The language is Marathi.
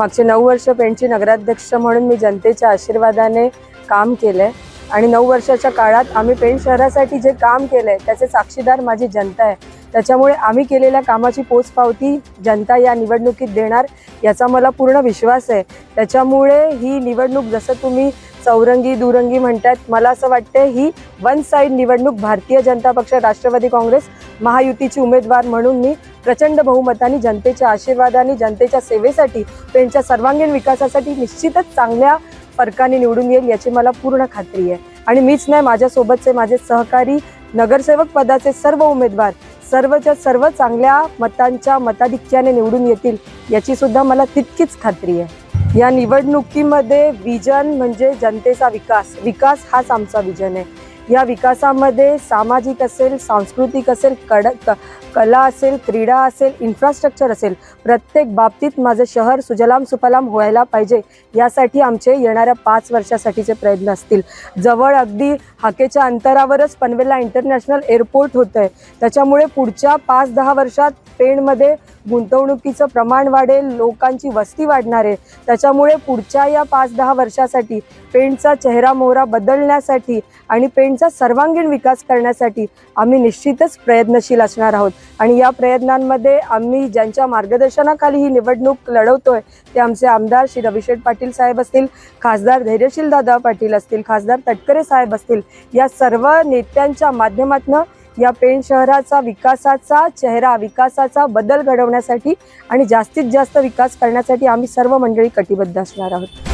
मागचे 9 वर्ष पेणची नगराध्यक्ष म्हणून मी जनतेच्या आशीर्वादाने काम केलंय आणि 9 वर्षाच्या काळात आम्ही पेण शहरासाठी जे काम केलंय त्याचे साक्षीदार माझी जनता आहे। त्याच्यामुळे आम्ही केलेल्या कामाची पोचपावती जनता या निवडणुकीत देणार याचा मला पूर्ण विश्वास आहे। त्याच्यामुळे ही निवडणूक जसं तुम्ही चौरंगी दुरंगी म्हणतात, मला असं वाटतं ही वन साइड निवडणूक भारतीय जनता पक्ष राष्ट्रवादी काँग्रेस महायुतीची उमेदवार म्हणून मी प्रचंड बहुमताने जनतेच्या आशीर्वादाने जनतेच्या सेवेसाठी पेणच्या सर्वांगीण विकासासाठी निश्चितच चांगल्या फरकाने निवडून येईल याची मला पूर्ण खात्री आहे। आणि मीच नाही, माझ्यासोबतचे माझे सहकारी नगरसेवक पदाचे सर्व उमेदवार सर्वच्या सर्व चांगल्या मतांच्या मताधिक्याने निवडून येतील याची सुद्धा मला तितकीच खात्री आहे। या निवडणुकीमध्ये विजन म्हणजे जनतेचा विकास, विकास हाच आमचा विजन आहे। या विकासामध्ये सामाजिक असेल, सांस्कृतिक असेल, कला असेल, क्रीडा असेल, इन्फ्रास्ट्रक्चर असेल, प्रत्येक बाबतीत माझं शहर सुजलाम सुफलाम व्हायला पाहिजे यासाठी आमचे येणाऱ्या 5 वर्षासाठीचे प्रयत्न असतील। जवळ अगदी हाकेच्या अंतरावरच पनवेलला इंटरनॅशनल एअरपोर्ट होतं आहे, त्याच्यामुळे पुढच्या 5-10 वर्षात पेणमध्ये गुंतवणुकीचं प्रमाण वाढेल, लोकांची वस्ती वाढणार आहे। त्याच्यामुळे पुढच्या या 5-10 वर्षासाठी पेणचा चेहरा मोहरा बदलण्यासाठी आणि पेणचा सर्वांगीण विकास करण्यासाठी आम्ही निश्चितच प्रयत्नशील असणार आहोत। आणि या प्रयत्नांमध्ये आम्ही ज्यांच्या मार्गदर्शनाखाली ही निवडणूक लढवतोय ते आमचे आमदार श्री रविशेठ पाटील साहेब असतील, खासदार धैर्यशील दादा पाटील असतील, खासदार तटकरे साहेब असतील, या सर्व नेत्यांच्या माध्यमातून या पेण शहराचा विकासाचा चेहरा, विकासाचा बदल घडवण्यासाठी आणि जास्तीत जास्त विकास करण्यासाठी आम्ही सर्व मंडळी कटिबद्ध असणार आहोत।